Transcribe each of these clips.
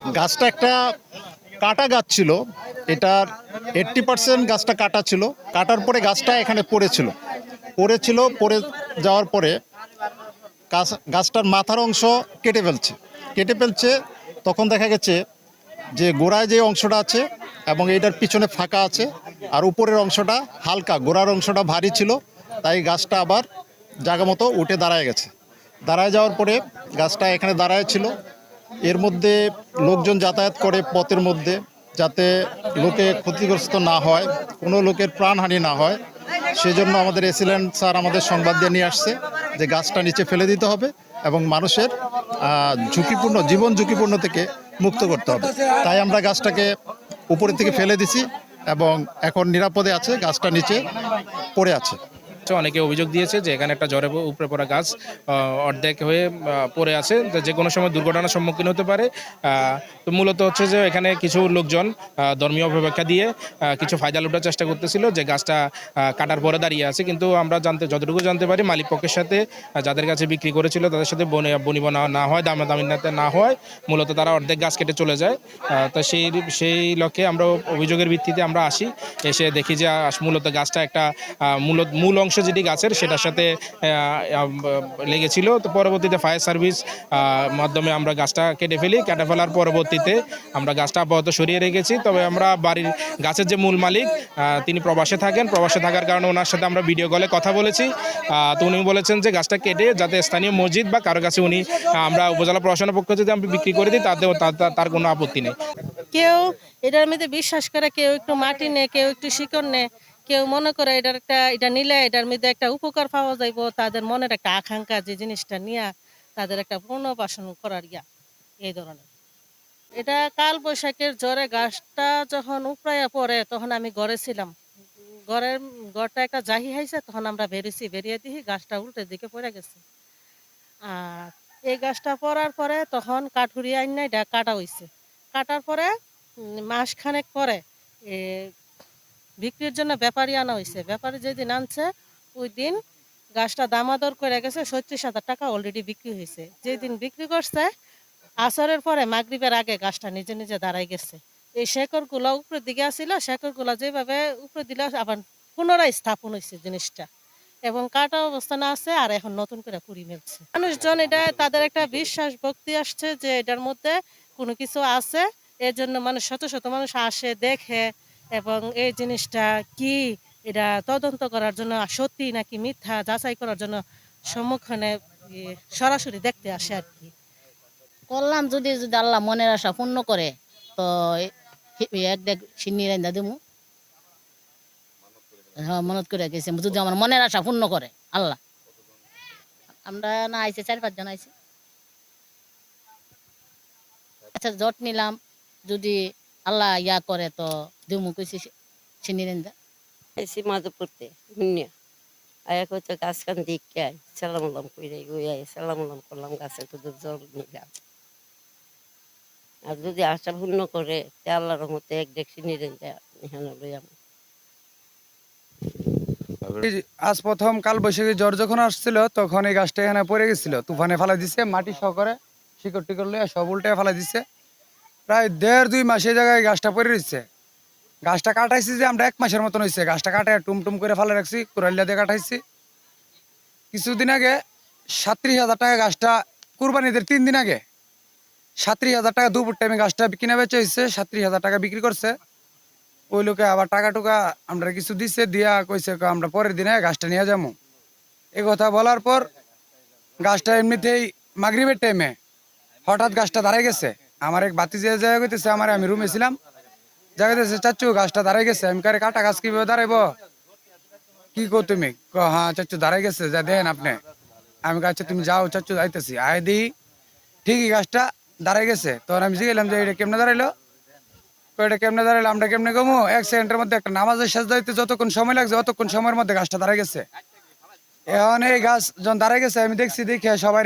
গাছটা একটা কাটা গাছ ছিল। এটার 80% গাছটা কাটা ছিল। কাটার পরে গাছটা এখানে পড়ে যাওয়ার পরে গাছটার মাথার অংশ কেটে ফেলছে। তখন দেখা গেছে যে গোড়ায় যে অংশটা আছে এবং এটার পিছনে ফাঁকা আছে, আর উপরের অংশটা হালকা, গোড়ার অংশটা ভারী ছিল। তাই গাছটা আবার জায়গা মতো উঠে দাঁড়ায় গেছে। দাঁড়ায় যাওয়ার পরে গাছটা এখানে দাঁড়ায় ছিল। এর মধ্যে লোকজন যাতায়াত করে পথের মধ্যে, যাতে লোকে ক্ষতিগ্রস্ত না হয়, কোনো লোকের প্রাণহানি না হয়, সেজন্য আমাদের এসিল্যান্ড স্যার আমাদের সংবাদ দিয়ে নিয়ে আসছে যে গাছটা নিচে ফেলে দিতে হবে এবং মানুষের জীবন ঝুঁকিপূর্ণ থেকে মুক্ত করতে হবে। তাই আমরা গাছটাকে উপরের থেকে ফেলে দিছি এবং এখন নিরাপদে আছে, গাছটা নিচে পড়ে আছে। অনেকে অভিযোগ দিয়েছে যে এখানে একটা ঝড়ে উপরে পড়া গাছ অর্ধেক হয়ে পড়ে আছে, যে কোনো সময় দুর্ঘটনার সম্মুখীন হতে পারে। তো মূলত হচ্ছে যে এখানে কিছু লোকজন ধর্মীয় অপব্যাখ্যা দিয়ে কিছু ফায়দা লুটার চেষ্টা করতেছিল, যে গাছটা কাটার পরে দাঁড়িয়ে আছে। কিন্তু আমরা যতটুকু জানতে পারি, মালিক পক্ষের সাথে যাদের কাছে বিক্রি করেছিল তাদের সাথে বনিবনা না হয়, দামাদামি না হয়, মূলত তারা অর্ধেক গাছ কেটে চলে যায়। তো সেই লক্ষ্যে আমরা অভিযোগের ভিত্তিতে আমরা আসি, এসে দেখি যে মূলত গাছটা একটা মূল অংশ যেটি গাছের সেটার সাথে লেগেছিল। তো পরবর্তীতে ফায়ার সার্ভিস মাধ্যমে আমরা গাছটা কেটে ফেলার পরবর্তীতে আমরা গাছটা আপাতত সরিয়ে রেখেছি। তবে আমরা বাড়ির গাছের যে মূল মালিক তিনি প্রবাসে থাকার কারণে ওনার সাথে আমরা ভিডিও কলে কথা বলেছি। তো উনি বলেছেন যে গাছটা কেটে যাতে স্থানীয় মসজিদ বা কারো কাছে আমরা উপজেলা প্রশাসনের পক্ষ যদি আমরা বিক্রি করে দিই, তার কোনো আপত্তি নেই। কেউ এটার মধ্যে বিশ্বাস করে, কেউ একটু মাটি নেয়, কেউ একটু শিকড় নেয়, কেউ মনে করে এটা নিলে এটার মধ্যে একটা উপকার পাওয়া যাইব। তাদের মনের একটা আকাঙ্ক্ষা, যে জিনিসটা নিয়ে তাদের একটা পুনর্বাসন করার এই ধরনের। এটা কাল বৈশাখের জ্বরে গাছটা যখন উপড়াইয়া পড়ে, তখন আমি ঘরে ছিলাম। ঘরটা একটা জাহি হাইছে, তখন আমরা বেরিয়ে দিই গাছটা উল্টের দিকে পড়ে গেছে। আর এই গাছটা পড়ার পরে তখন কাঠুরি আইন এটা কাটা হইছে। কাটার পরে মাসখানেক পরে বিক্রির জন্য ব্যাপারী আনা হয়েছে। ব্যাপারী যেদিন আনছে ওই দিন গাছটা দামাদর করে গেছে, ৩৬,০০০ টাকা অলরেডি বিক্রি হয়েছে। যেদিন বিক্রি করছে আসরের পরে মাগরিবের আগে গাছটা নিজে নিজে দাঁড়াই গেছে। এই শেকড়গুলো উপরের দিকে আসছিল, শেকড়গুলো যেভাবে উপরে দিলে আবার পুনরায় স্থাপন হয়েছে জিনিসটা, এবং কাটা অবস্থানে আছে, আর এখন নতুন করে কুড়ি মেলছে। মানুষজন এটা তাদের একটা বিশ্বাস ভক্তি আসছে যে এটার মধ্যে কোনো কিছু আছে। এর জন্য শত শত মানুষ আসে, দেখে, এবং এই জিনিসটা কি এটা তদন্ত করার জন্য, সত্যি নাকি মিথ্যা যাচাই করার জন্য সম্মুখীনে সরাসরি দেখতে আসে আর কি। করলাম যদি যদি আল্লাহ মনের আশা পূর্ণ করে, তো এক দেখ সিন্নি রান্দা দেবো। হ্যাঁ, মনত করে গেছে যদি আমার মনের আশা পূর্ণ করে আল্লাহ। আমরা না আইছে 4-5 জন আইছে। আচ্ছা, জট নিলাম, যদি আল্লাহ করে তো দেবো কইছি সিন্নি রান্দা। আইসি মাঝে পড়তে শুনিয়া আয়া কইতো গাছ কান দিকে আয়, সালাম আলাম কইরে সালাম আলাম করলাম, গাছে একটু জল নিলাম। আর যদি আশা পূর্ণ করে তে আল্লাহর রহমতে এক দেখছি নিরেন এখানে লইয়াম। আজ প্রথম কাল বৈশাখী জ্বর যখন আসছিল, তখন এই গাছটা এখানে পড়ে গেছিল, তুফানে ফেলা দিছে, মাটি সহকারে শিকড় টিকড় লইয়া সব উল্টে ফেলা দিছে। প্রায় 1.5-2 মাস এই জায়গায় গাছটা পড়ে রয়েছে। গাছটা কাটাইছি যে আমরা 1 মাসের মতন হয়েছে। গাছটা কাটায় টুমটুম করে ফেলে রাখছি, কুড়াইলা দিয়ে কাটাইছি। কিছুদিন আগে 37,000 টাকা গাছটা, কুরবানিদের 3 দিন আগে 37,000 টাকা দুপুর টাইমে গাছটা কিনে বেচে হয়েছে। 37,000 টাকা বিক্রি করছে। ওই লোকে আবার টাকা টুকা আমরা কিছু দিচ্ছে, দিয়া কইছে আমরা পরের দিনে গাছটা নিয়ে যাবো। এই কথা বলার পর গাছটা এমনিতেই মাগরিবের টাইমে হঠাৎ গাছটা দাঁড়ায় গেছে। আমার এক বাতি যে জায়গা কইতেছে, আমি রুমে ছিলাম, জায়গাতেছে চাচ্চু গাছটা দাঁড়ায় গেছে। আমি কারে কাটা গাছ কিভাবে দাঁড়াইব, কি কো তুমি? হ্যাঁ চাচ্চু দাঁড়ায় গেছে, যা দেখেন আপনি। আমি কাছে তুমি যাও চাচ্চু, যাইতেছি। আয় দিই ঠিকই গাছটা দাঁড়ায় গেছে। তখন আমি জিগেলাম যে এটা কেমনে দাঁড়াইলো, এটা কেমনে দাঁড়াইলো, আমরা কেমনে কমো? 1 সেকেন্ডের মধ্যে একটা নামাজের শেষ দাইতে যতক্ষণ সময় লাগছে অতক্ষণ সময়ের মধ্যে গাছটা দাঁড়ায় গেছে। এখন এই গাছ যখন দাঁড়ায় গেছে, আমি দেখছি, দেখে সবাই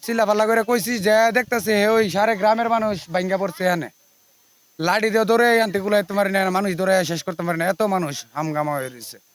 চিল্লাপাল্লা করে কইছি যে দেখতেছে ওই সারে গ্রামের মানুষ ভাঙ্গা পড়ছে। এখানে লাঠি দিয়ে দৌড়ে আনতে গুলাই তোমার মানুষ দৌড়ে শেষ করতে পারে না, এত মানুষ হামগামা হয়ে রয়েছে।